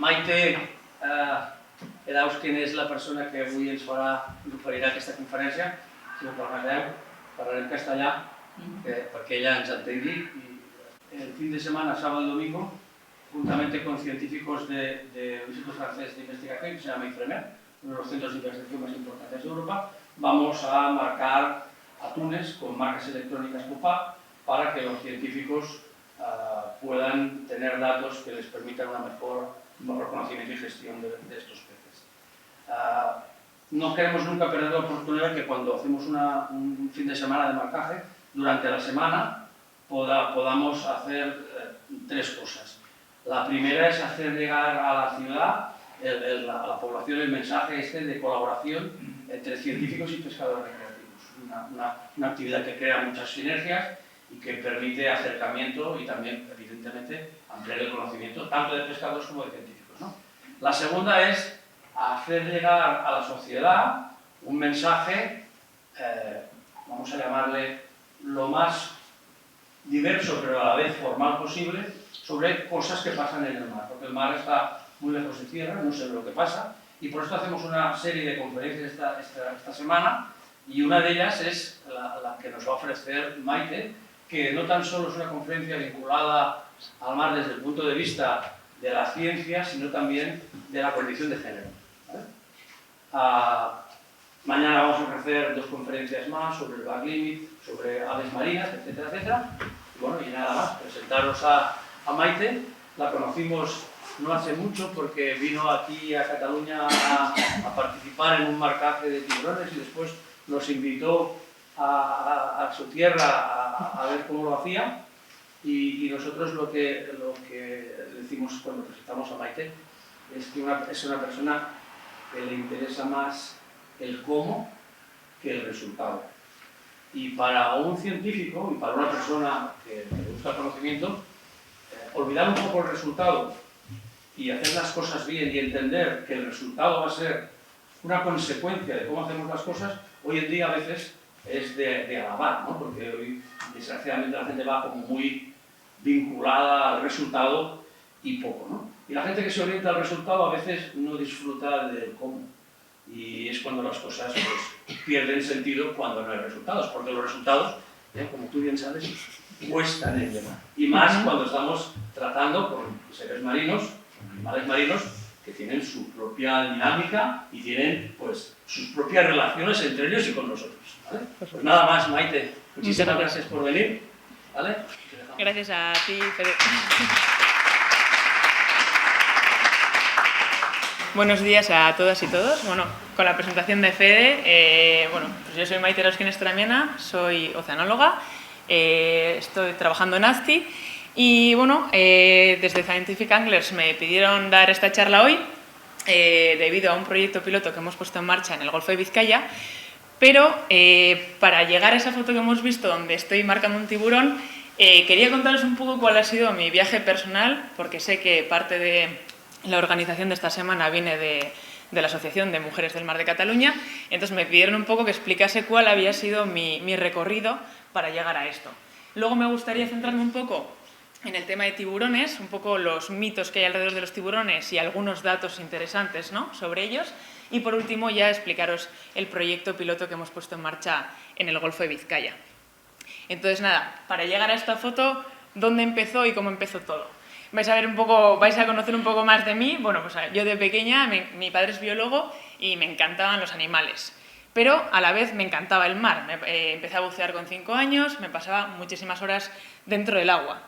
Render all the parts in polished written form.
Maite Edausken és la persona que avui ens oferirà aquesta conferència. Si ho permeteu, parlaré en castellà perquè ella ens entengui. El fin de semana, sábado y domingo, juntamente con científicos del Instituto Francés de Investigación, que se llama IFREMER, uno de los centros de investigación más importantes de Europa, vamos a marcar atunes con marcas electrónicas PUPA para que los científicos puedan tener datos que les permitan un mejor conocimiento y gestión de estos peces. No queremos nunca perder la oportunidad que cuando hacemos un fin de semana de marcaje, durante la semana podamos hacer tres cosas. La primera es hacer llegar a la ciudad, a la población, el mensaje de colaboración entre científicos y pescadores recreativos. Una actividad que crea muchas sinergias y que permite acercamiento y también, evidentemente, ampliar el conocimiento tanto de pescadores como de científicos, ¿no? La segunda es hacer llegar a la sociedad un mensaje, vamos a llamarle lo más diverso pero a la vez formal posible, sobre cosas que pasan en el mar, porque el mar está muy lejos de tierra, no sé lo que pasa, y por esto hacemos una serie de conferencias esta semana, y una de ellas es la que nos va a ofrecer Maite, que no tan solo es una conferencia vinculada al mar desde el punto de vista de la ciencia, sino también de la condición de género, ¿vale? Mañana vamos a ofrecer dos conferencias más sobre el back limit, sobre aves marinas, etcétera, etcétera. Y bueno, y nada más, presentaros a Maite. La conocimos no hace mucho porque vino aquí a Cataluña a participar en un marcaje de tiburones y después nos invitó a su tierra a ver cómo lo hacía. Y nosotros lo que decimos cuando presentamos a Maite es que es una persona que le interesa más el cómo que el resultado. Y para un científico y para una persona que le gusta el conocimiento, olvidar un poco el resultado y hacer las cosas bien y entender que el resultado va a ser una consecuencia de cómo hacemos las cosas, hoy en día a veces es de alabar, ¿no? Porque hoy desgraciadamente la gente va como muy vinculada al resultado y poco, ¿no? Y la gente que se orienta al resultado a veces no disfruta del cómo. Y es cuando las cosas pues, pierden sentido cuando no hay resultados, porque los resultados, como tú bien sabes, cuestan en llevar. Y más cuando estamos tratando con seres marinos, animales marinos, que tienen su propia dinámica y tienen pues, sus propias relaciones entre ellos y con nosotros, ¿vale? Pues nada más, Maite. Muchísimas gracias por venir, ¿vale? Gracias a ti, Fede. Buenos días a todas y todos. Bueno, con la presentación de Fede, pues yo soy Maite Edausken Estramiena, soy oceanóloga, estoy trabajando en AZTI y bueno, desde Scientific Anglers me pidieron dar esta charla hoy debido a un proyecto piloto que hemos puesto en marcha en el Golfo de Vizcaya, pero para llegar a esa foto que hemos visto donde estoy marcando un tiburón, quería contaros un poco cuál ha sido mi viaje personal, porque sé que parte de la organización de esta semana viene de la Asociación de Mujeres del Mar de Cataluña, entonces me pidieron un poco que explicase cuál había sido mi recorrido para llegar a esto. Luego me gustaría centrarme un poco en el tema de tiburones, un poco los mitos que hay alrededor de los tiburones y algunos datos interesantes, ¿no?, sobre ellos. Y por último ya explicaros el proyecto piloto que hemos puesto en marcha en el Golfo de Vizcaya. Entonces nada, para llegar a esta foto, ¿dónde empezó y cómo empezó todo? Vais a conocer un poco más de mí. Bueno, pues yo de pequeña, mi padre es biólogo y me encantaban los animales, pero a la vez me encantaba el mar. Empecé a bucear con 5 años, me pasaba muchísimas horas dentro del agua.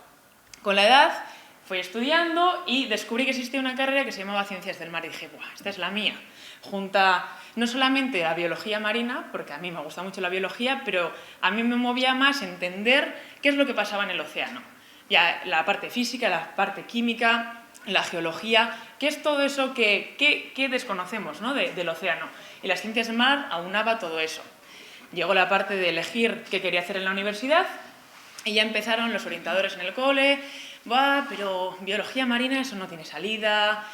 Con la edad fui estudiando y descubrí que existía una carrera que se llamaba Ciencias del Mar y dije, ¡buah, esta es la mía! Junta no solamente la biología marina, porque a mí me gusta mucho la biología, pero a mí me movía más entender qué es lo que pasaba en el océano. Ya la parte física, la parte química, la geología, qué es todo eso que desconocemos, ¿no?, del océano. Y las ciencias del mar aunaba todo eso. Llegó la parte de elegir qué quería hacer en la universidad y ya empezaron los orientadores en el cole. Pero biología marina, eso no tiene salida,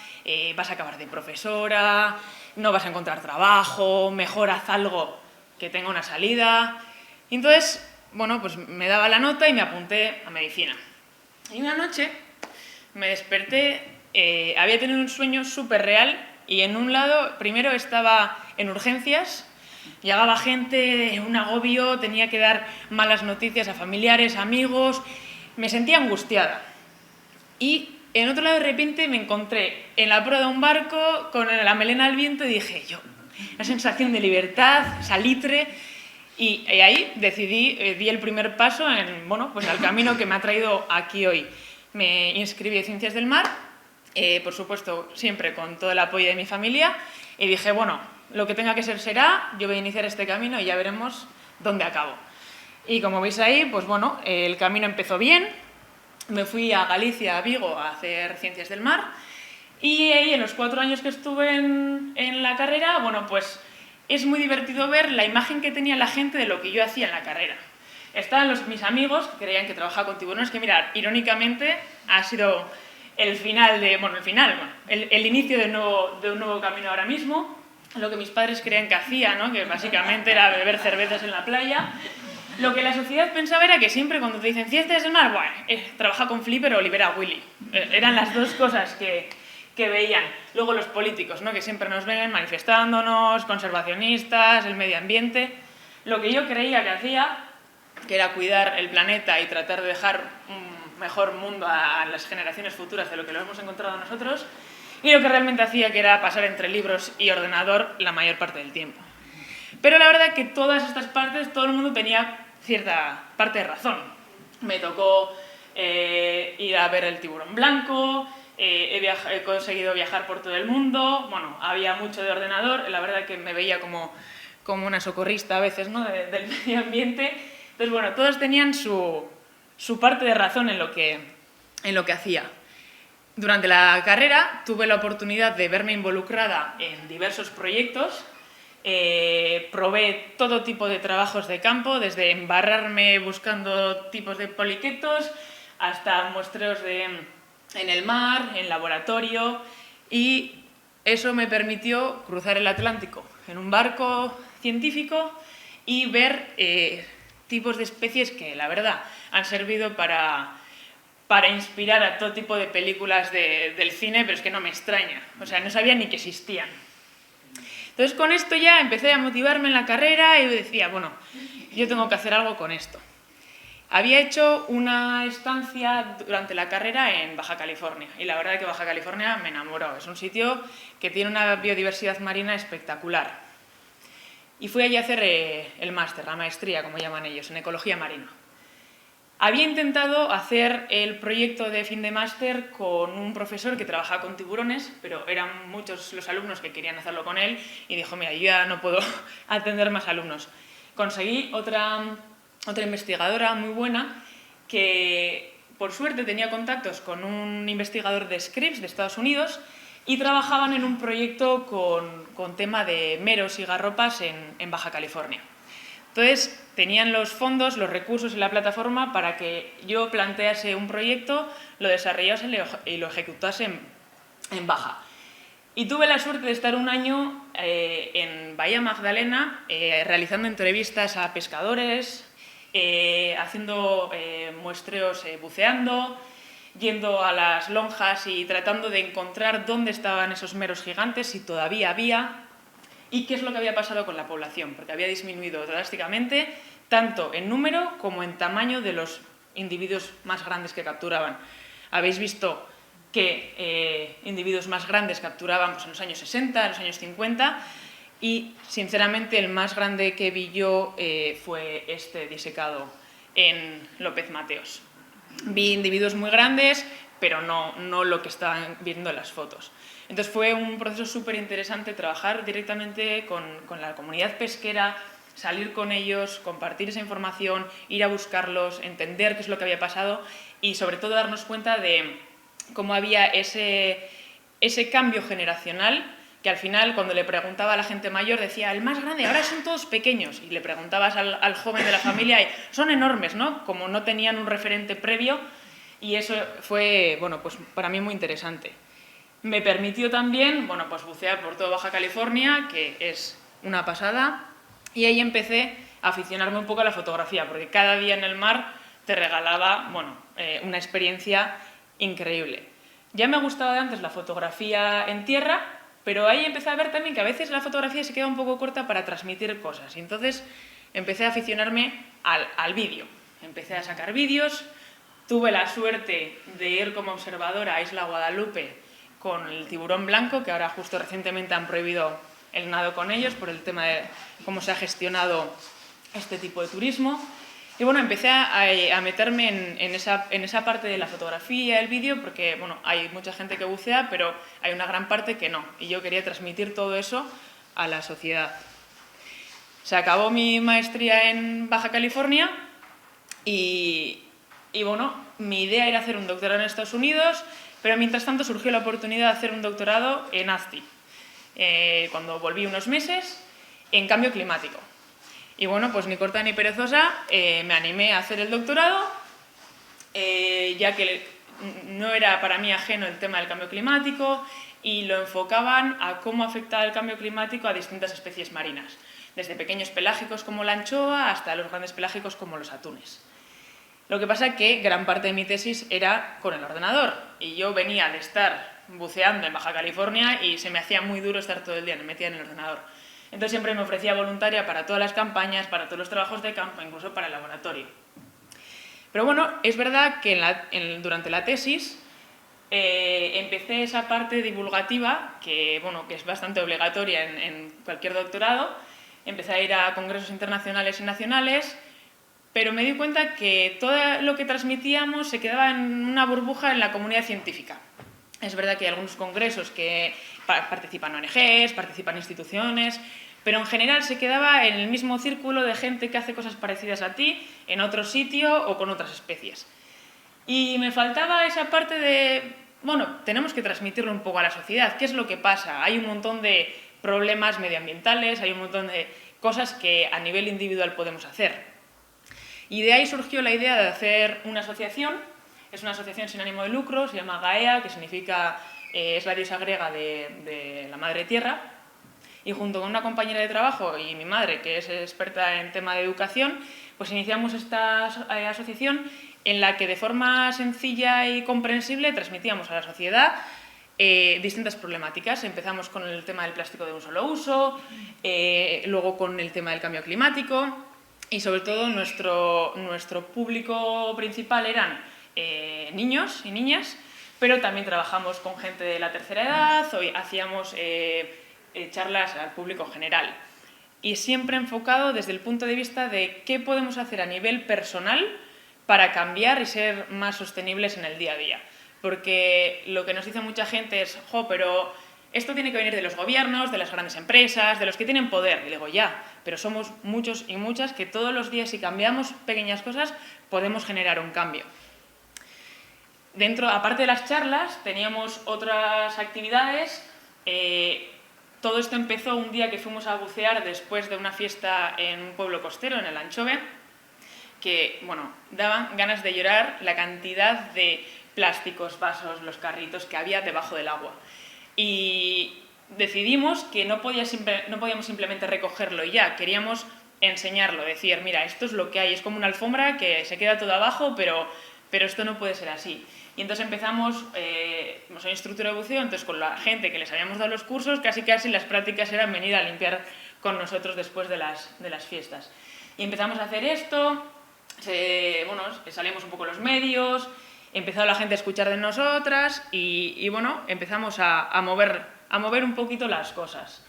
vas a acabar de profesora, no vas a encontrar trabajo, mejor haz algo que tenga una salida. Y entonces, bueno, pues me daba la nota y me apunté a medicina. Y una noche me desperté había tenido un sueño súper real y en un lado, primero estaba en urgencias, llegaba gente, un agobio, tenía que dar malas noticias a familiares, amigos, me sentía angustiada. Y en otro lado de repente me encontré en la proa de un barco con la melena al viento y dije yo, una sensación de libertad, salitre, y ahí decidí, di el primer paso en, pues al camino que me ha traído aquí hoy. Me inscribí en Ciencias del Mar, por supuesto siempre con todo el apoyo de mi familia, y dije, bueno, lo que tenga que ser será, yo voy a iniciar este camino y ya veremos dónde acabo. Y como veis ahí, pues bueno, el camino empezó bien, me fui a Galicia, a Vigo, a hacer Ciencias del Mar, y ahí en los 4 años que estuve en la carrera, bueno, pues es muy divertido ver la imagen que tenía la gente de lo que yo hacía en la carrera. Estaban mis amigos que creían que trabajaba con tiburones, que mirad, irónicamente ha sido el final el inicio de un nuevo camino ahora mismo, lo que mis padres creían que hacía, ¿no? Que básicamente era beber cervezas en la playa. Lo que la sociedad pensaba era que siempre cuando te dicen Ciencias del Mar, bueno, trabaja con Flipper o libera a Willy. Eran las dos cosas que veían. Luego los políticos, ¿no? Que siempre nos ven manifestándonos, conservacionistas, el medio ambiente. Lo que yo creía que hacía, que era cuidar el planeta y tratar de dejar un mejor mundo a las generaciones futuras de lo que lo hemos encontrado nosotros, y lo que realmente hacía, que era pasar entre libros y ordenador la mayor parte del tiempo. Pero la verdad que todas estas partes, todo el mundo tenía cierta parte de razón. Me tocó ir a ver el tiburón blanco, he conseguido viajar por todo el mundo, bueno, había mucho de ordenador, la verdad que me veía como una socorrista a veces, ¿no? del medio ambiente. Entonces, bueno, todos tenían su parte de razón en lo que hacía. Durante la carrera tuve la oportunidad de verme involucrada en diversos proyectos. Probé todo tipo de trabajos de campo, desde embarrarme buscando tipos de poliquetos hasta muestreos en el mar, en laboratorio, y eso me permitió cruzar el Atlántico en un barco científico y ver tipos de especies que, la verdad, han servido para inspirar a todo tipo de películas del cine, pero es que no me extraña, o sea, no sabía ni que existían. Entonces, con esto ya empecé a motivarme en la carrera y decía, bueno, yo tengo que hacer algo con esto. Había hecho una estancia durante la carrera en Baja California, y la verdad es que Baja California me enamoró. Es un sitio que tiene una biodiversidad marina espectacular. Y fui allí a hacer el máster, la maestría, como llaman ellos, en ecología marina. Había intentado hacer el proyecto de fin de máster con un profesor que trabajaba con tiburones, pero eran muchos los alumnos que querían hacerlo con él, y dijo, mira, yo ya no puedo atender más alumnos. Conseguí otra investigadora muy buena que, por suerte, tenía contactos con un investigador de Scripps de Estados Unidos y trabajaban en un proyecto con tema de meros y garropas en Baja California. Entonces, tenían los fondos, los recursos y la plataforma para que yo plantease un proyecto, lo desarrollase y lo ejecutase en Baja. Y tuve la suerte de estar un año en Bahía Magdalena realizando entrevistas a pescadores, haciendo muestreos buceando, yendo a las lonjas y tratando de encontrar dónde estaban esos meros gigantes, si todavía había, y qué es lo que había pasado con la población, porque había disminuido drásticamente, tanto en número como en tamaño de los individuos más grandes que capturaban. Habéis visto que individuos más grandes capturaban pues, en los años 60, en los años 50, y sinceramente el más grande que vi yo fue este disecado en López Mateos. Vi individuos muy grandes, pero no lo que estaban viendo en las fotos. Entonces fue un proceso súper interesante trabajar directamente con la comunidad pesquera, salir con ellos, compartir esa información, ir a buscarlos, entender qué es lo que había pasado y sobre todo darnos cuenta de cómo había ese cambio generacional que al final cuando le preguntaba a la gente mayor decía el más grande, ahora son todos pequeños, y le preguntabas al joven de la familia y son enormes, ¿no? Como no tenían un referente previo, y eso fue, bueno, pues para mí muy interesante. Me permitió también, bueno, pues bucear por toda Baja California, que es una pasada, y ahí empecé a aficionarme un poco a la fotografía, porque cada día en el mar te regalaba, bueno, una experiencia increíble. Ya me gustaba de antes la fotografía en tierra, pero ahí empecé a ver también que a veces la fotografía se queda un poco corta para transmitir cosas. Y entonces empecé a aficionarme al vídeo. Empecé a sacar vídeos, tuve la suerte de ir como observadora a Isla Guadalupe con el tiburón blanco, que ahora justo recientemente han prohibido el nado con ellos por el tema de cómo se ha gestionado este tipo de turismo. Y bueno, empecé a meterme en esa parte de la fotografía, el vídeo, porque bueno, hay mucha gente que bucea, pero hay una gran parte que no. Y yo quería transmitir todo eso a la sociedad. Se acabó mi maestría en Baja California y bueno, mi idea era hacer un doctorado en Estados Unidos, pero mientras tanto surgió la oportunidad de hacer un doctorado en ASTI, cuando volví unos meses, en cambio climático. Y bueno, pues ni corta ni perezosa, me animé a hacer el doctorado, ya que no era para mí ajeno el tema del cambio climático y lo enfocaban a cómo afectaba el cambio climático a distintas especies marinas, desde pequeños pelágicos como la anchoa hasta los grandes pelágicos como los atunes. Lo que pasa es que gran parte de mi tesis era con el ordenador y yo venía de estar buceando en Baja California y se me hacía muy duro estar todo el día metida en el ordenador. Entonces siempre me ofrecía voluntaria para todas las campañas, para todos los trabajos de campo, incluso para el laboratorio. Pero bueno, es verdad que durante la tesis empecé esa parte divulgativa, que, bueno, que es bastante obligatoria en cualquier doctorado. Empecé a ir a congresos internacionales y nacionales, pero me di cuenta que todo lo que transmitíamos se quedaba en una burbuja en la comunidad científica. Es verdad que hay algunos congresos que participan ONGs, participan instituciones, pero en general se quedaba en el mismo círculo de gente que hace cosas parecidas a ti, en otro sitio o con otras especies. Y me faltaba esa parte de, bueno, tenemos que transmitirlo un poco a la sociedad. ¿Qué es lo que pasa? Hay un montón de problemas medioambientales, hay un montón de cosas que a nivel individual podemos hacer. Y de ahí surgió la idea de hacer una asociación. Es una asociación sin ánimo de lucro, se llama Gaea, que significa, es la diosa griega de la madre tierra. Y junto con una compañera de trabajo y mi madre, que es experta en tema de educación, pues iniciamos esta asociación en la que de forma sencilla y comprensible transmitíamos a la sociedad distintas problemáticas. Empezamos con el tema del plástico de un solo uso, luego con el tema del cambio climático y sobre todo nuestro público principal eran niños y niñas, pero también trabajamos con gente de la tercera edad, hoy hacíamos charlas al público general y siempre enfocado desde el punto de vista de qué podemos hacer a nivel personal para cambiar y ser más sostenibles en el día a día. Porque lo que nos dice mucha gente es, pero esto tiene que venir de los gobiernos, de las grandes empresas, de los que tienen poder. Y digo, ya, pero somos muchos y muchas que todos los días, si cambiamos pequeñas cosas, podemos generar un cambio. Dentro, aparte de las charlas, teníamos otras actividades. Todo esto empezó un día que fuimos a bucear después de una fiesta en un pueblo costero, en el Anchove, que, bueno, daban ganas de llorar la cantidad de plásticos, vasos, los carritos que había debajo del agua. Y decidimos que no podíamos simplemente recogerlo y ya, queríamos enseñarlo, decir, mira, esto es lo que hay, es como una alfombra que se queda todo abajo, pero esto no puede ser así. Y entonces empezamos, soy instructora de buceo, entonces con la gente que les habíamos dado los cursos, casi las prácticas eran venir a limpiar con nosotros después de las fiestas. Y empezamos a hacer esto, salimos un poco los medios, empezó la gente a escuchar de nosotras y bueno, empezamos a mover un poquito las cosas.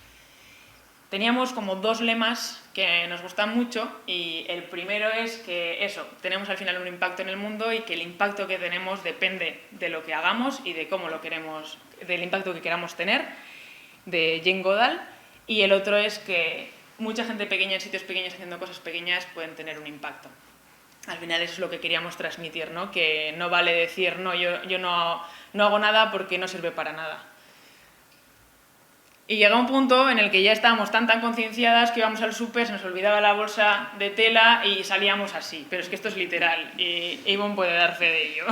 Teníamos como dos lemas que nos gustan mucho y el primero es que tenemos al final un impacto en el mundo y que el impacto que tenemos depende de lo que hagamos y de cómo lo queremos, del impacto que queramos tener, de Jane Goodall. Y el otro es que mucha gente pequeña en sitios pequeños haciendo cosas pequeñas pueden tener un impacto. Al final eso es lo que queríamos transmitir, ¿no? Que no vale decir, no, yo no hago nada porque no sirve para nada. Y llega un punto en el que ya estábamos tan concienciadas que íbamos al súper, se nos olvidaba la bolsa de tela y salíamos así. Pero es que esto es literal y Ivonne puede dar fe de ello.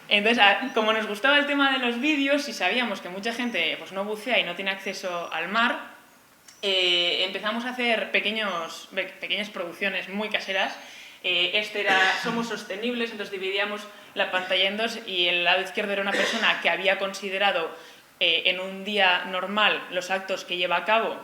Entonces, como nos gustaba el tema de los vídeos y sabíamos que mucha gente pues, no bucea y no tiene acceso al mar, empezamos a hacer pequeñas producciones muy caseras. Somos sostenibles, entonces dividíamos la pantalla en dos y el lado izquierdo era una persona que había considerado en un día normal los actos que lleva a cabo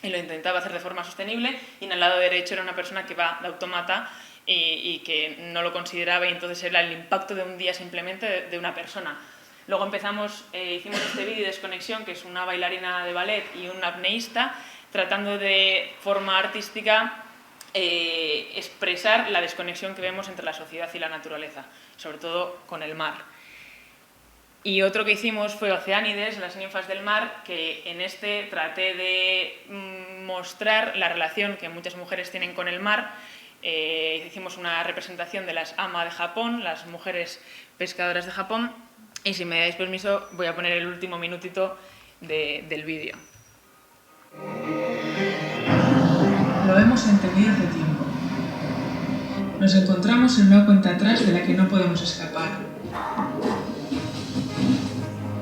y lo intentaba hacer de forma sostenible, y en el lado derecho era una persona que va de autómata y que no lo consideraba, y entonces era el impacto de un día simplemente de una persona. Luego hicimos este vídeo de Desconexión, que es una bailarina de ballet y un apneísta, tratando de forma artística expresar la desconexión que vemos entre la sociedad y la naturaleza, sobre todo con el mar. Y otro que hicimos fue Oceánides, las ninfas del mar, que en este traté de mostrar la relación que muchas mujeres tienen con el mar. Hicimos una representación de las ama de Japón, las mujeres pescadoras de Japón, y si me dais permiso voy a poner el último minutito del vídeo. Lo hemos entendido hace tiempo. Nos encontramos en una cuenta atrás de la que no podemos escapar.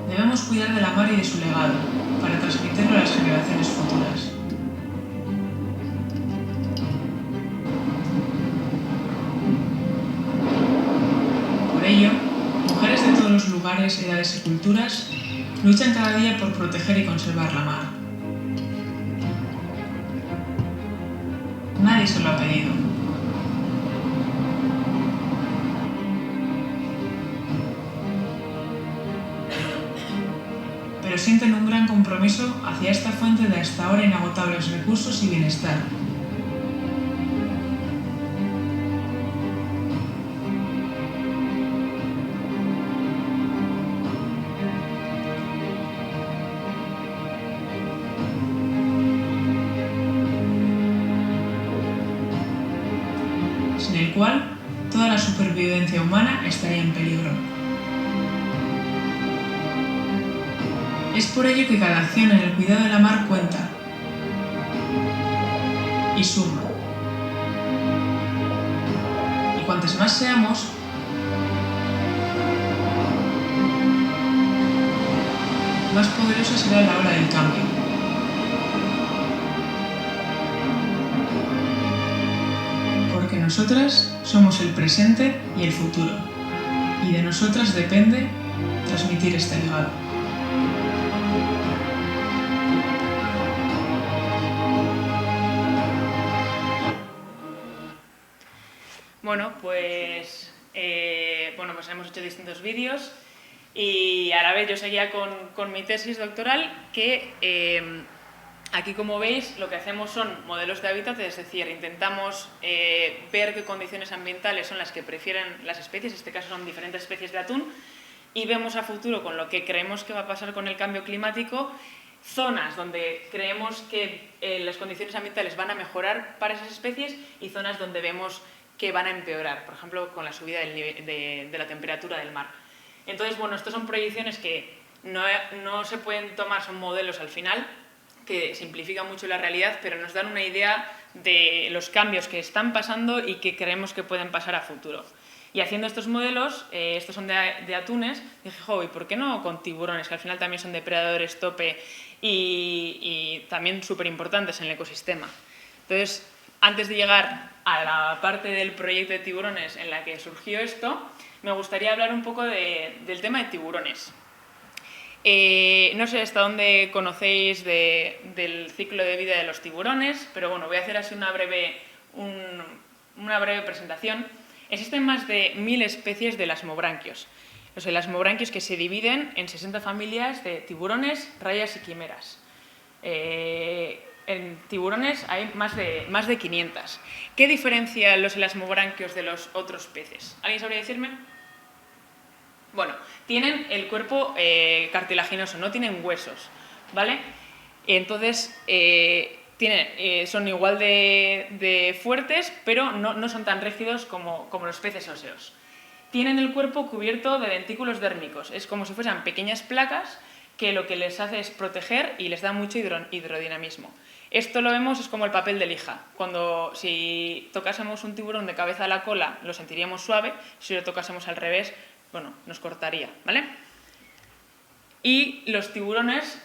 Debemos cuidar de la mar y de su legado, para transmitirlo a las generaciones futuras. Por ello, mujeres de todos los lugares, edades y culturas luchan cada día por proteger y conservar la mar. Nadie se lo ha pedido. Pero sienten un gran compromiso hacia esta fuente de hasta ahora inagotables recursos y bienestar. Sin el cual, toda la supervivencia humana estaría en peligro. Es por ello que cada acción en el cuidado de la mar cuenta y suma. Y cuantas más seamos, más poderosa será la hora del cambio. Porque nosotras somos el presente y el futuro, y de nosotras depende transmitir este legado. Bueno, pues hemos hecho distintos vídeos y a la vez yo seguía con mi tesis doctoral, que aquí, como veis, lo que hacemos son modelos de hábitat, es decir, intentamos ver qué condiciones ambientales son las que prefieren las especies, en este caso son diferentes especies de atún, y vemos a futuro, con lo que creemos que va a pasar con el cambio climático, zonas donde creemos que las condiciones ambientales van a mejorar para esas especies y zonas donde vemos que van a empeorar, por ejemplo, con la subida de la temperatura del mar. Entonces, bueno, estas son proyecciones que no se pueden tomar, son modelos al final, que simplifican mucho la realidad, pero nos dan una idea de los cambios que están pasando y que creemos que pueden pasar a futuro. Y haciendo estos modelos, estos son de atunes, dije, ¿y por qué no con tiburones? Que al final también son depredadores tope y también súper importantes en el ecosistema. Entonces, antes de llegar a la parte del proyecto de tiburones en la que surgió esto, me gustaría hablar un poco del tema de tiburones. No sé hasta dónde conocéis del ciclo de vida de los tiburones, pero bueno, voy a hacer así una breve presentación. Existen más de 1000 especies de elasmobranquios. Los elasmobranquios que se dividen en 60 familias de tiburones, rayas y quimeras. En tiburones hay más de 500. ¿Qué diferencia los elasmobranquios de los otros peces? ¿Alguien sabría decirme? Bueno, tienen el cuerpo cartilaginoso, no tienen huesos, ¿vale? Entonces, son igual de fuertes, pero no son tan rígidos como los peces óseos. Tienen el cuerpo cubierto de dentículos dérmicos, es como si fueran pequeñas placas que lo que les hace es proteger y les da mucho hidrodinamismo. Esto lo vemos, es como el papel de lija. Si tocásemos un tiburón de cabeza a la cola, lo sentiríamos suave, si lo tocásemos al revés, bueno, nos cortaría, ¿vale? Y los tiburones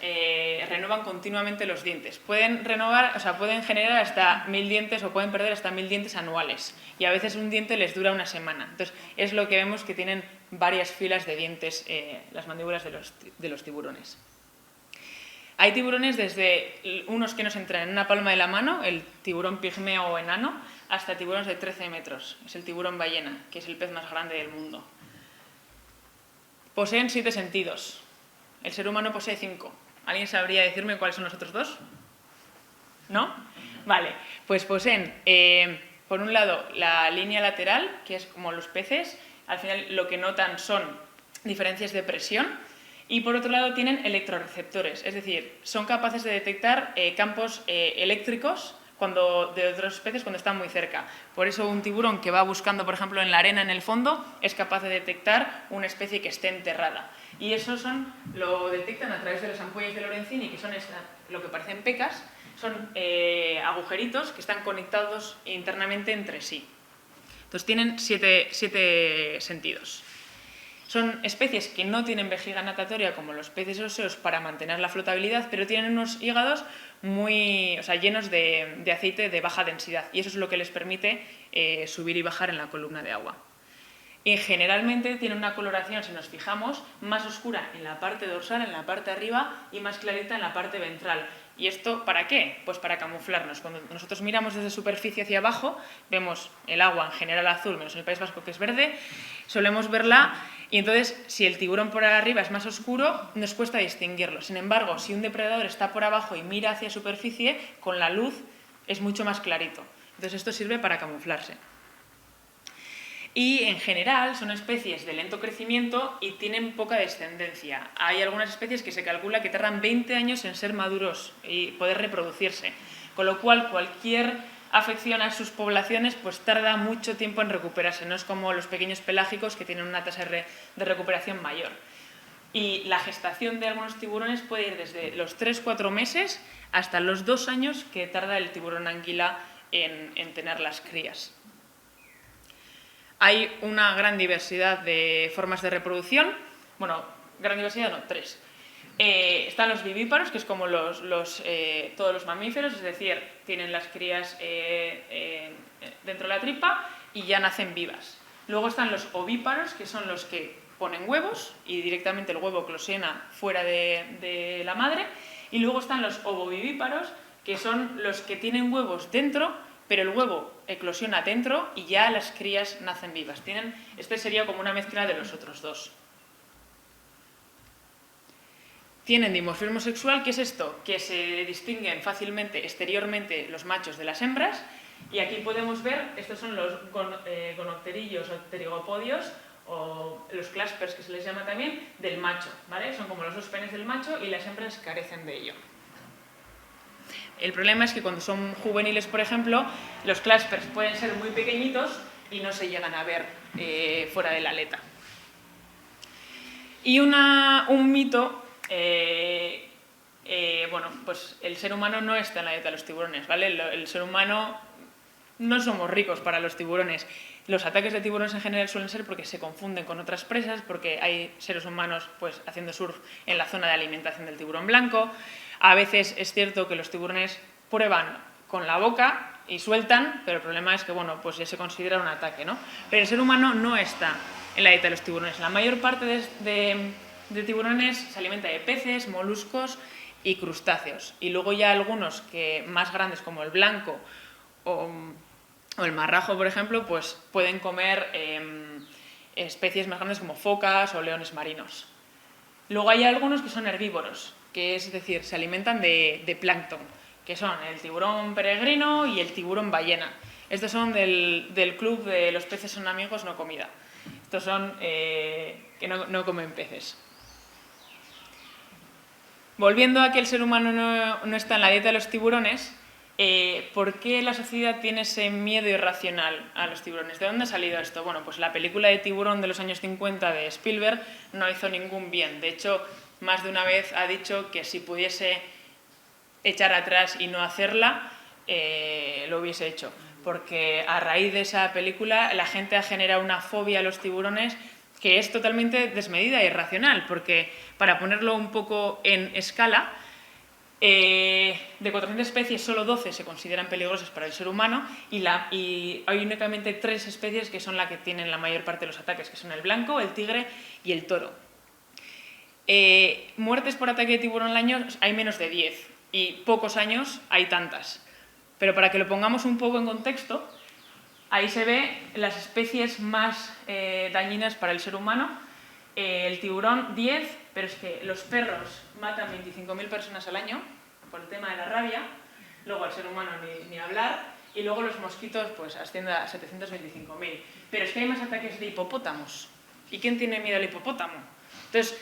renuevan continuamente los dientes. Pueden renovar, o sea, pueden generar hasta 1000 dientes o pueden perder hasta 1000 dientes anuales. Y a veces un diente les dura una semana. Entonces, es lo que vemos que tienen varias filas de dientes las mandíbulas de los tiburones. Hay tiburones desde unos que nos entran en una palma de la mano, el tiburón pigmeo o enano, hasta tiburones de 13 metros. Es el tiburón ballena, que es el pez más grande del mundo. Poseen 7 sentidos. El ser humano posee 5. ¿Alguien sabría decirme cuáles son los otros 2? ¿No? Vale, pues poseen, por un lado, la línea lateral, que es como los peces. Al final lo que notan son diferencias de presión. Y por otro lado tienen electroreceptores, es decir, son capaces de detectar campos eléctricos de otros especies cuando están muy cerca. Por eso un tiburón que va buscando, por ejemplo, en la arena en el fondo, es capaz de detectar una especie que esté enterrada. Y eso lo detectan a través de las ampollas de Lorenzini, que son lo que parecen pecas, son agujeritos que están conectados internamente entre sí. Entonces tienen 7 sentidos. Son especies que no tienen vejiga natatoria como los peces óseos para mantener la flotabilidad, pero tienen unos hígados llenos de aceite de baja densidad, y eso es lo que les permite subir y bajar en la columna de agua. Y generalmente tienen una coloración, si nos fijamos, más oscura en la parte dorsal, en la parte arriba, y más clarita en la parte ventral. ¿Y esto para qué? Pues para camuflarnos. Cuando nosotros miramos desde superficie hacia abajo, vemos el agua en general azul, menos en el País Vasco que es verde, solemos verla, y entonces si el tiburón por arriba es más oscuro, nos cuesta distinguirlo. Sin embargo, si un depredador está por abajo y mira hacia superficie, con la luz es mucho más clarito. Entonces esto sirve para camuflarse. Y en general son especies de lento crecimiento y tienen poca descendencia. Hay algunas especies que se calcula que tardan 20 años en ser maduros y poder reproducirse, con lo cual cualquier afección a sus poblaciones pues tarda mucho tiempo en recuperarse. No es como los pequeños pelágicos que tienen una tasa de recuperación mayor. Y la gestación de algunos tiburones puede ir desde los 3-4 meses hasta los 2 años que tarda el tiburón anguila en tener las crías. Hay una gran diversidad de formas de reproducción. Bueno, gran diversidad no, 3. Están los vivíparos, que es como todos los mamíferos, es decir, tienen las crías dentro de la tripa y ya nacen vivas. Luego están los ovíparos, que son los que ponen huevos y directamente el huevo eclosiona fuera de la madre. Y luego están los ovovivíparos, que son los que tienen huevos dentro, pero el huevo eclosiona dentro y ya las crías nacen vivas. Este sería como una mezcla de los otros 2. Tienen dimorfismo sexual, ¿qué es esto? Que se distinguen fácilmente exteriormente los machos de las hembras, y aquí podemos ver, estos son los gonopterillos o pterigopodios, o los claspers que se les llama también, del macho, ¿vale? Son como los 2 penes del macho y las hembras carecen de ello. El problema es que cuando son juveniles, por ejemplo, los claspers pueden ser muy pequeñitos y no se llegan a ver fuera de la aleta. Y un mito, pues el ser humano no está en la dieta de los tiburones, ¿vale? El ser humano no somos ricos para los tiburones. Los ataques de tiburones en general suelen ser porque se confunden con otras presas, porque hay seres humanos pues, haciendo surf en la zona de alimentación del tiburón blanco. A veces es cierto que los tiburones prueban con la boca y sueltan, pero el problema es que pues ya se considera un ataque, ¿no? Pero el ser humano no está en la dieta de los tiburones. La mayor parte de tiburones se alimenta de peces, moluscos y crustáceos. Y luego ya algunos más grandes como el blanco o el marrajo, por ejemplo, pues pueden comer especies más grandes como focas o leones marinos. Luego hay algunos que son herbívoros, que es decir, se alimentan de plancton, que son el tiburón peregrino y el tiburón ballena. Estos son del club de los peces son amigos, no comida. Estos son que no comen peces. Volviendo a que el ser humano no está en la dieta de los tiburones, ¿por qué la sociedad tiene ese miedo irracional a los tiburones? ¿De dónde ha salido esto? Bueno, pues la película de Tiburón de los años 50 de Spielberg no hizo ningún bien. De hecho, más de una vez ha dicho que si pudiese echar atrás y no hacerla, lo hubiese hecho. Porque a raíz de esa película la gente ha generado una fobia a los tiburones que es totalmente desmedida e irracional, porque para ponerlo un poco en escala, de 400 especies solo 12 se consideran peligrosas para el ser humano y hay únicamente 3 especies que son las que tienen la mayor parte de los ataques, que son el blanco, el tigre y el toro. Muertes por ataque de tiburón al año hay menos de 10 y pocos años hay tantas. Pero para que lo pongamos un poco en contexto, ahí se ve las especies más dañinas para el ser humano. El tiburón 10, pero es que los perros matan 25.000 personas al año por el tema de la rabia, luego al ser humano ni hablar, y luego los mosquitos pues ascienden a 725.000. Pero es que hay más ataques de hipopótamos. ¿Y quién tiene miedo al hipopótamo? Entonces,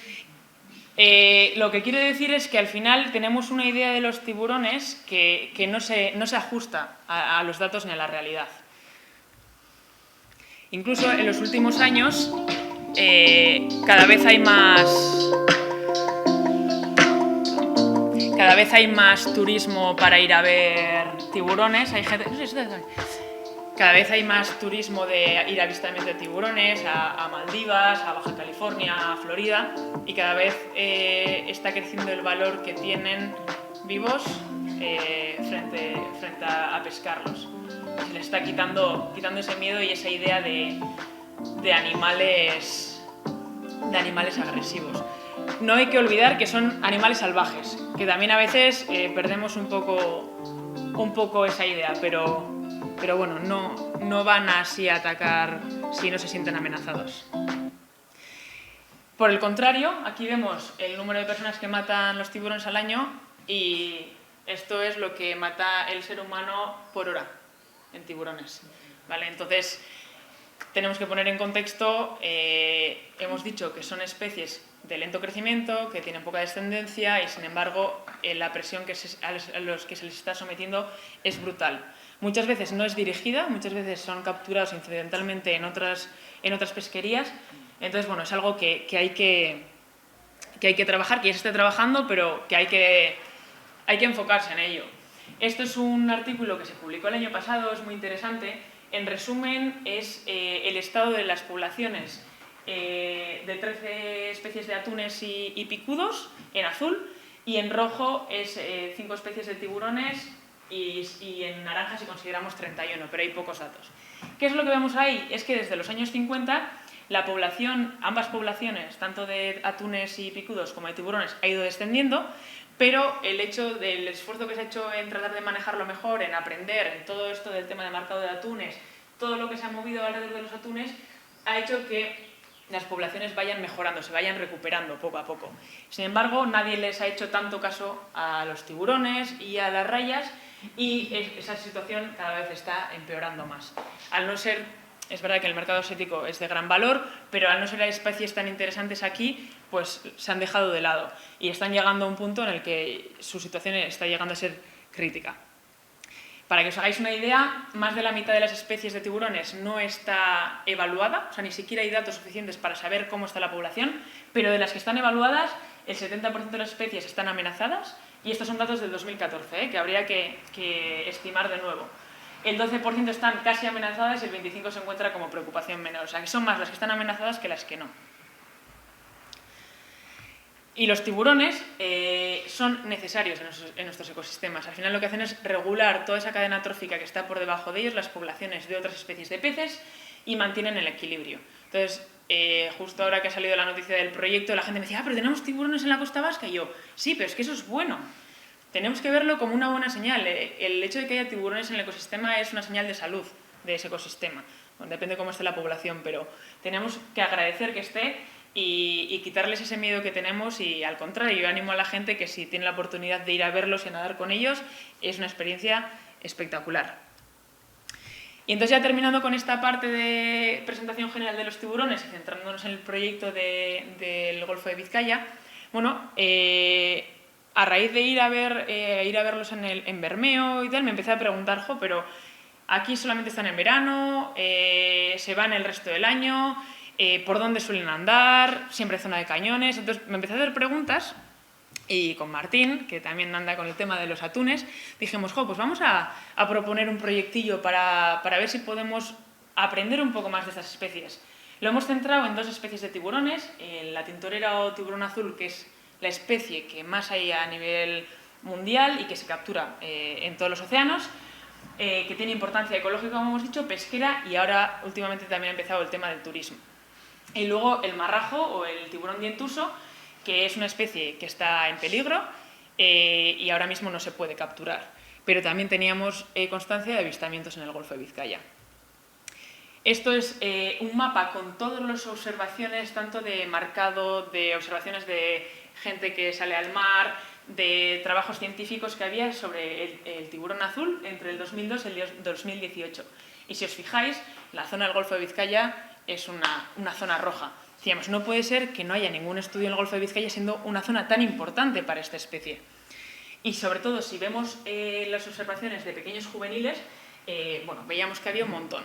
lo que quiero decir es que al final tenemos una idea de los tiburones que no se ajusta a los datos ni a la realidad. Incluso en los últimos años cada vez hay más turismo para ir a ver tiburones. Cada vez hay más turismo de ir a avistamiento de tiburones a Maldivas, a Baja California, a Florida, y cada vez está creciendo el valor que tienen vivos frente a pescarlos. Se les está quitando ese miedo y esa idea de animales agresivos. No hay que olvidar que son animales salvajes, que también a veces perdemos un poco esa idea, pero bueno, no van así a atacar si no se sienten amenazados. Por el contrario, aquí vemos el número de personas que matan los tiburones al año y esto es lo que mata el ser humano por hora en tiburones, ¿vale? Entonces, tenemos que poner en contexto, hemos dicho que son especies de lento crecimiento, que tienen poca descendencia y, sin embargo, la presión a los que se les está sometiendo es brutal. Muchas veces no es dirigida, muchas veces son capturados incidentalmente en otras pesquerías. Entonces, bueno, es algo que hay que trabajar, que ya se está trabajando, pero que hay que enfocarse en ello. Esto es un artículo que se publicó el año pasado, es muy interesante. En resumen, es el estado de las poblaciones de 13 especies de atunes y picudos, en azul, y en rojo es 5 especies de tiburones y en naranja si consideramos 31, pero hay pocos datos. ¿Qué es lo que vemos ahí? Es que desde los años 50 la población, ambas poblaciones, tanto de atunes y picudos como de tiburones, ha ido descendiendo, pero el hecho del esfuerzo que se ha hecho en tratar de manejarlo mejor, en aprender, en todo esto del tema de marcado de atunes, todo lo que se ha movido alrededor de los atunes, ha hecho que las poblaciones vayan mejorando, se vayan recuperando poco a poco. Sin embargo, nadie les ha hecho tanto caso a los tiburones y a las rayas y esa situación cada vez está empeorando más. Al no ser, es verdad que el mercado asiático es de gran valor, pero al no ser especies tan interesantes aquí, pues se han dejado de lado y están llegando a un punto en el que su situación está llegando a ser crítica. Para que os hagáis una idea, más de la mitad de las especies de tiburones no está evaluada, o sea, ni siquiera hay datos suficientes para saber cómo está la población, pero de las que están evaluadas, el 70% de las especies están amenazadas, y estos son datos del 2014, que habría que estimar de nuevo. El 12% están casi amenazadas y el 25% se encuentra como preocupación menor, o sea, que son más las que están amenazadas que las que no. Y los tiburones son necesarios en nuestros ecosistemas. Al final lo que hacen es regular toda esa cadena trófica que está por debajo de ellos, las poblaciones de otras especies de peces, y mantienen el equilibrio. Entonces, justo ahora que ha salido la noticia del proyecto, la gente me decía, pero tenemos tiburones en la costa vasca. Y yo, sí, pero es que eso es bueno. Tenemos que verlo como una buena señal. El hecho de que haya tiburones en el ecosistema es una señal de salud de ese ecosistema. Bueno, depende de cómo esté la población, pero tenemos que agradecer que esté y quitarles ese miedo que tenemos y, al contrario, yo animo a la gente que si tiene la oportunidad de ir a verlos y a nadar con ellos, es una experiencia espectacular. Y entonces, ya terminando con esta parte de presentación general de los tiburones y centrándonos en el proyecto del Golfo de Vizcaya, bueno, a raíz de ir a verlos en Bermeo y tal, me empecé a preguntar, pero aquí solamente están en verano, se van el resto del año, por dónde suelen andar, siempre zona de cañones. Entonces me empecé a hacer preguntas y con Martín, que también anda con el tema de los atunes, dijimos, pues vamos a proponer un proyectillo para ver si podemos aprender un poco más de estas especies. Lo hemos centrado en 2 especies de tiburones, la tintorera o tiburón azul, que es la especie que más hay a nivel mundial y que se captura en todos los océanos, que tiene importancia ecológica, como hemos dicho, pesquera, y ahora últimamente también ha empezado el tema del turismo. Y luego el marrajo o el tiburón dientuso, que es una especie que está en peligro y ahora mismo no se puede capturar. Pero también teníamos constancia de avistamientos en el Golfo de Vizcaya. Esto es un mapa con todas las observaciones, tanto de marcado, de observaciones de gente que sale al mar, de trabajos científicos que había sobre el tiburón azul entre el 2002 y el 2018. Y si os fijáis, la zona del Golfo de Vizcaya es una zona roja. Decíamos, no puede ser que no haya ningún estudio en el Golfo de Vizcaya siendo una zona tan importante para esta especie. Y sobre todo, si vemos las observaciones de pequeños juveniles, bueno, veíamos que había un montón.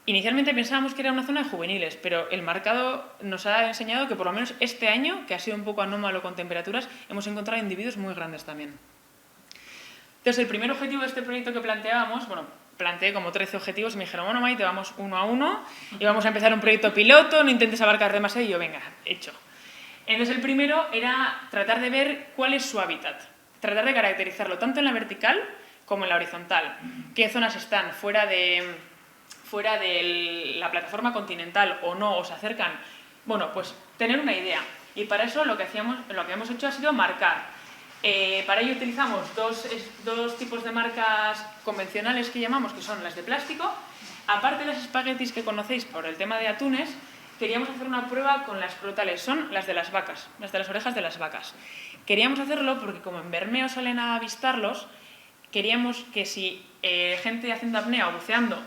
Inicialmente pensábamos que era una zona de juveniles, pero el marcado nos ha enseñado que por lo menos este año, que ha sido un poco anómalo con temperaturas, hemos encontrado individuos muy grandes también. Entonces, el primer objetivo de este proyecto que planteábamos, bueno, planteé como 13 objetivos y me dijeron, bueno, Maite, vamos uno a uno y vamos a empezar un proyecto piloto, no intentes abarcar demasiado, y yo, venga, hecho. Entonces, el primero era tratar de ver cuál es su hábitat, tratar de caracterizarlo tanto en la vertical como en la horizontal, qué zonas están fuera de la plataforma continental o no, o se acercan, bueno, pues tener una idea. Y para eso lo que hemos hecho ha sido marcar. Para ello utilizamos dos tipos de marcas convencionales que llamamos, que son las de plástico. Aparte de las espaguetis que conocéis por el tema de atunes, queríamos hacer una prueba con las crotales, son las de las vacas, las de las orejas de las vacas. Queríamos hacerlo porque como en Bermeo salen a avistarlos, queríamos que si gente haciendo apnea o buceando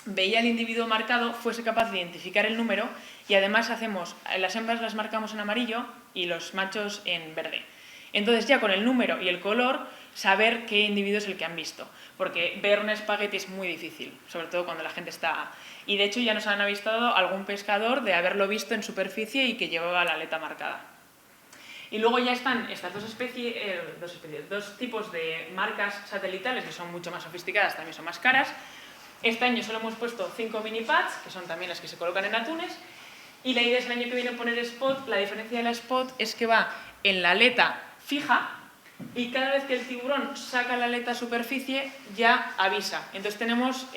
veía el individuo marcado, fuese capaz de identificar el número, y además las hembras las marcamos en amarillo y los machos en verde. Entonces ya con el número y el color saber qué individuo es el que han visto, porque ver un espagueti es muy difícil, sobre todo cuando la gente está... Y de hecho ya nos han avistado algún pescador de haberlo visto en superficie y que llevaba la aleta marcada. Y luego ya están estas dos tipos de marcas satelitales, que son mucho más sofisticadas, también son más caras. Este año solo hemos puesto 5 mini pads, que son también las que se colocan en atunes, y la idea es el año que viene poner spot. La diferencia de la spot es que va en la aleta fija y cada vez que el tiburón saca la aleta a superficie ya avisa. Entonces tenemos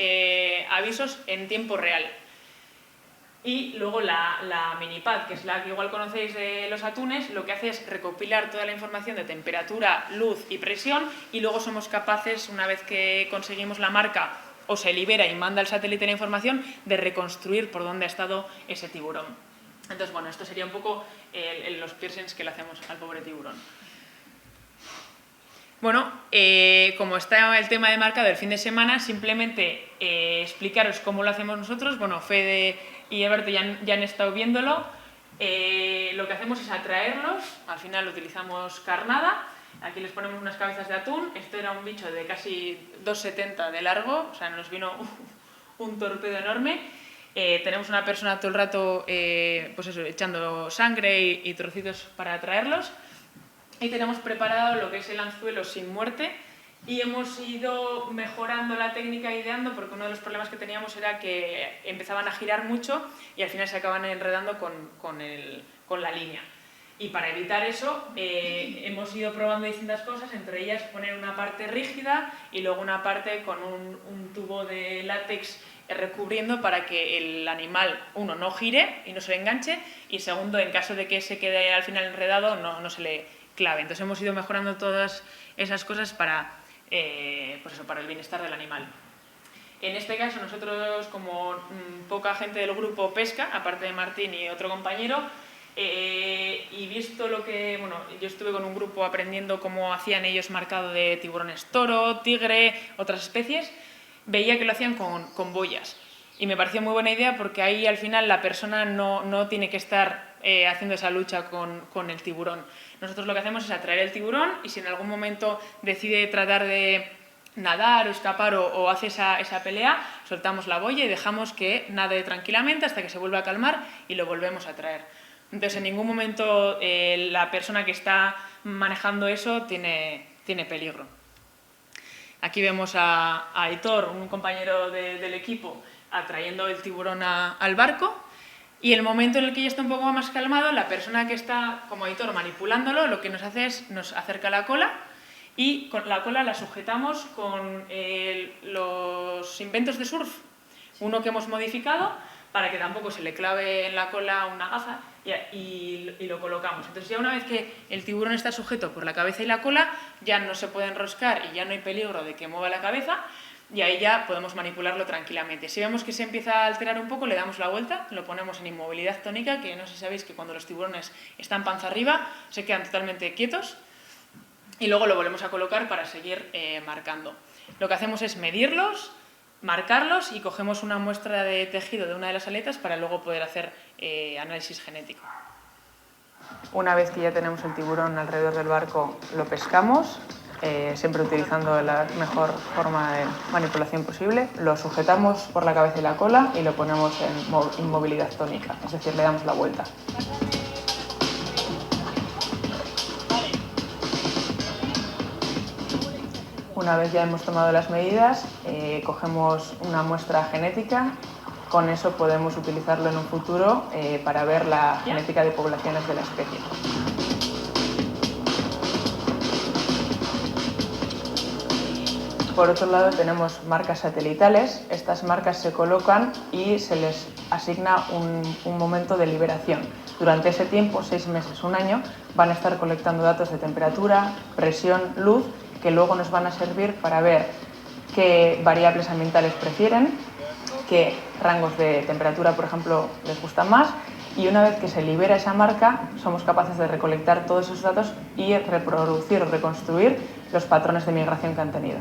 avisos en tiempo real. Y luego la minipad, que es la que igual conocéis de los atunes, lo que hace es recopilar toda la información de temperatura, luz y presión, y luego somos capaces, una vez que conseguimos la marca o se libera y manda al satélite la información, de reconstruir por dónde ha estado ese tiburón. Entonces, bueno, esto sería un poco los piercings que le hacemos al pobre tiburón. Bueno, como está el tema de marcado el fin de semana, simplemente explicaros cómo lo hacemos nosotros. Bueno, Fede y Alberto ya han estado viéndolo. Lo que hacemos es atraerlos, al final utilizamos carnada. Aquí les ponemos unas cabezas de atún. Esto era un bicho de casi 2,70 de largo, o sea, nos vino un torpedo enorme. Tenemos una persona todo el rato pues eso, echando sangre y trocitos para atraerlos. Y tenemos preparado lo que es el anzuelo sin muerte, y hemos ido mejorando la técnica, ideando, porque uno de los problemas que teníamos era que empezaban a girar mucho y al final se acaban enredando con la línea. Y para evitar eso hemos ido probando distintas cosas, entre ellas poner una parte rígida y luego una parte con un tubo de látex recubriendo para que el animal, uno, no gire y no se le enganche, y segundo, en caso de que se quede al final enredado, no se le clave. Entonces hemos ido mejorando todas esas cosas para el bienestar del animal. En este caso nosotros, como poca gente del grupo pesca, aparte de Martín y otro compañero, y visto lo que, bueno, yo estuve con un grupo aprendiendo cómo hacían ellos marcado de tiburones toro, tigre, otras especies, veía que lo hacían con boyas. Y me pareció muy buena idea porque ahí al final la persona no tiene que estar haciendo esa lucha con el tiburón. Nosotros lo que hacemos es atraer el tiburón, y si en algún momento decide tratar de nadar o escapar o hace esa pelea, soltamos la boya y dejamos que nade tranquilamente hasta que se vuelva a calmar y lo volvemos a traer. Entonces en ningún momento la persona que está manejando eso tiene peligro. Aquí vemos a Aitor, un compañero del equipo, atrayendo el tiburón al barco. Y el momento en el que ya está un poco más calmado, la persona que está como editor manipulándolo, lo que nos hace es nos acerca la cola y con la cola la sujetamos con los inventos de surf, uno que hemos modificado para que tampoco se le clave en la cola una gafa y lo colocamos. Entonces ya una vez que el tiburón está sujeto por la cabeza y la cola, ya no se puede enroscar y ya no hay peligro de que mueva la cabeza, y ahí ya podemos manipularlo tranquilamente. Si vemos que se empieza a alterar un poco, le damos la vuelta, lo ponemos en inmovilidad tónica, que no sé si sabéis que cuando los tiburones están panza arriba se quedan totalmente quietos, y luego lo volvemos a colocar para seguir marcando. Lo que hacemos es medirlos, marcarlos y cogemos una muestra de tejido de una de las aletas para luego poder hacer análisis genético. Una vez que ya tenemos el tiburón alrededor del barco, lo pescamos, siempre utilizando la mejor forma de manipulación posible, lo sujetamos por la cabeza y la cola y lo ponemos en inmovilidad tónica, es decir, le damos la vuelta. Una vez ya hemos tomado las medidas, cogemos una muestra genética, con eso podemos utilizarlo en un futuro para ver la genética de poblaciones de la especie. Por otro lado tenemos marcas satelitales. Estas marcas se colocan y se les asigna un momento de liberación. Durante ese tiempo, 6 meses, 1 año, van a estar colectando datos de temperatura, presión, luz, que luego nos van a servir para ver qué variables ambientales prefieren, qué rangos de temperatura, por ejemplo, les gustan más, y una vez que se libera esa marca, somos capaces de recolectar todos esos datos y reproducir o reconstruir los patrones de migración que han tenido.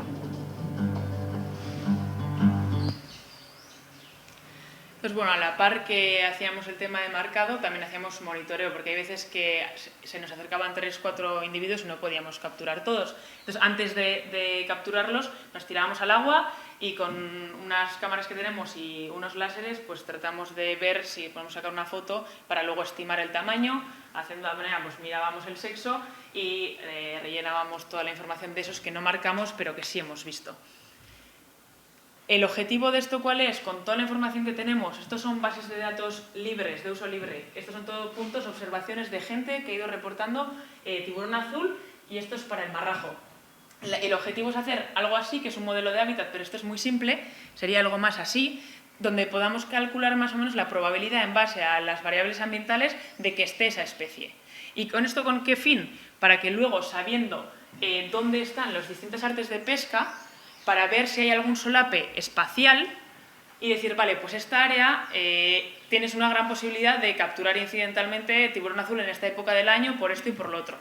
Pues bueno, a la par que hacíamos el tema de marcado, también hacíamos monitoreo, porque hay veces que se nos acercaban 3 o 4 individuos y no podíamos capturar todos. Entonces, antes de capturarlos, nos tirábamos al agua y con unas cámaras que tenemos y unos láseres, pues tratamos de ver si podemos sacar una foto para luego estimar el tamaño. Haciendo de la manera, pues mirábamos el sexo y rellenábamos toda la información de esos que no marcamos, pero que sí hemos visto. ¿El objetivo de esto cuál es? Con toda la información que tenemos, estos son bases de datos libres, de uso libre. Estos son todos puntos, observaciones de gente que ha ido reportando tiburón azul, y esto es para el marrajo. El objetivo es hacer algo así, que es un modelo de hábitat, pero esto es muy simple, sería algo más así, donde podamos calcular más o menos la probabilidad en base a las variables ambientales de que esté esa especie. ¿Y con esto con qué fin? Para que luego, sabiendo dónde están las distintas artes de pesca, para ver si hay algún solape espacial y decir, vale, pues esta área tienes una gran posibilidad de capturar incidentalmente tiburón azul en esta época del año por esto y por lo otro.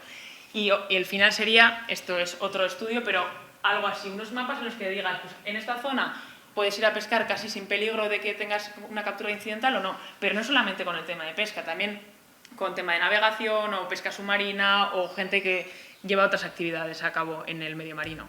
Y el final sería, esto es otro estudio, pero algo así, unos mapas en los que digas, pues en esta zona puedes ir a pescar casi sin peligro de que tengas una captura incidental o no, pero no solamente con el tema de pesca, también con tema de navegación o pesca submarina o gente que lleva otras actividades a cabo en el medio marino.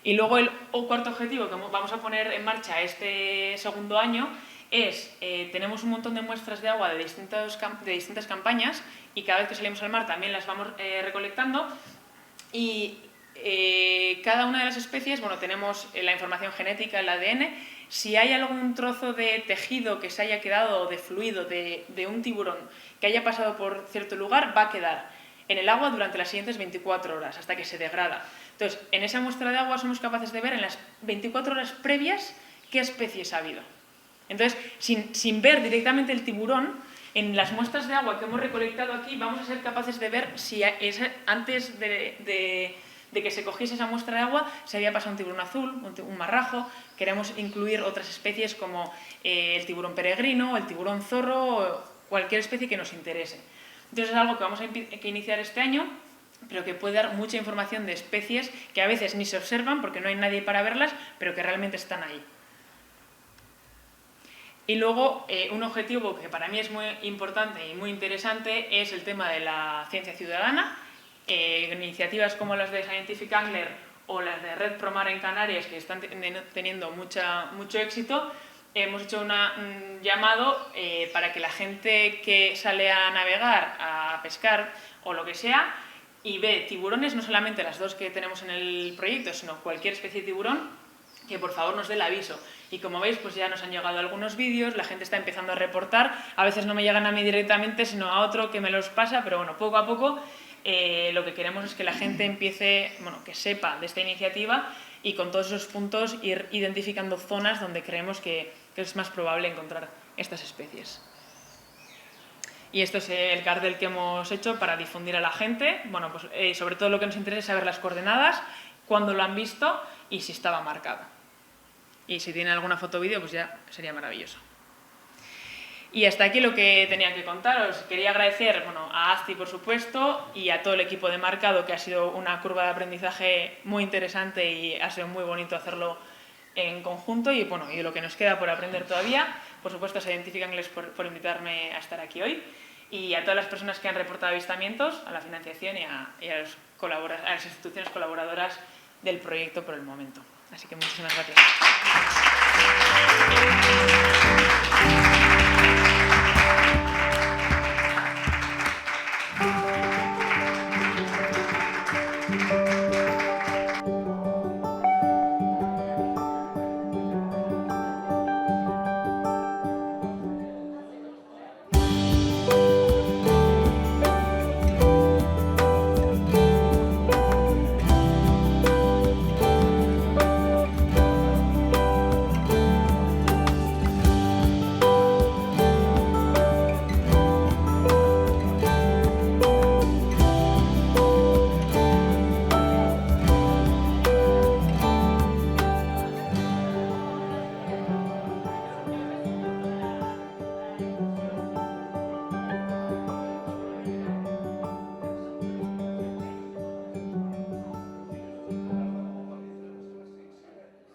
Y luego el cuarto objetivo que vamos a poner en marcha este segundo año es, tenemos un montón de muestras de agua de distintas campañas y cada vez que salimos al mar también las vamos recolectando, y cada una de las especies, bueno, tenemos la información genética, el ADN, si hay algún trozo de tejido que se haya quedado o de fluido de un tiburón que haya pasado por cierto lugar, va a quedar en el agua durante las siguientes 24 horas hasta que se degrada. Entonces, en esa muestra de agua somos capaces de ver en las 24 horas previas qué especies ha habido. Entonces, sin ver directamente el tiburón, en las muestras de agua que hemos recolectado aquí vamos a ser capaces de ver si antes de que se cogiese esa muestra de agua se había pasado un tiburón azul, un marrajo. Queremos incluir otras especies como el tiburón peregrino, el tiburón zorro, o cualquier especie que nos interese. Entonces es algo que vamos a iniciar este año, pero que puede dar mucha información de especies que a veces ni se observan porque no hay nadie para verlas, pero que realmente están ahí. Y luego, un objetivo que para mí es muy importante y muy interesante es el tema de la ciencia ciudadana. Iniciativas como las de Scientific Angler o las de Red Promar en Canarias, que están teniendo mucho éxito, hemos hecho un llamado para que la gente que sale a navegar, a pescar o lo que sea, y ve tiburones, no solamente las 2 que tenemos en el proyecto, sino cualquier especie de tiburón, que por favor nos dé el aviso. Y como veis, pues ya nos han llegado algunos vídeos, la gente está empezando a reportar, a veces no me llegan a mí directamente, sino a otro que me los pasa, pero bueno, poco a poco lo que queremos es que la gente empiece, bueno, que sepa de esta iniciativa y con todos esos puntos ir identificando zonas donde creemos que es más probable encontrar estas especies. Y esto es el cartel que hemos hecho para difundir a la gente. Bueno, pues sobre todo lo que nos interesa es saber las coordenadas, cuándo lo han visto y si estaba marcado. Y si tienen alguna foto o vídeo, pues ya sería maravilloso. Y hasta aquí lo que tenía que contaros. Quería agradecer, bueno, a ASTI, por supuesto, y a todo el equipo de Marcado, que ha sido una curva de aprendizaje muy interesante y ha sido muy bonito hacerlo en conjunto. Y bueno, y lo que nos queda por aprender todavía, por supuesto, a Scientific Anglers por invitarme a estar aquí hoy. Y a todas las personas que han reportado avistamientos, a la financiación y a las instituciones colaboradoras del proyecto por el momento. Así que muchísimas gracias.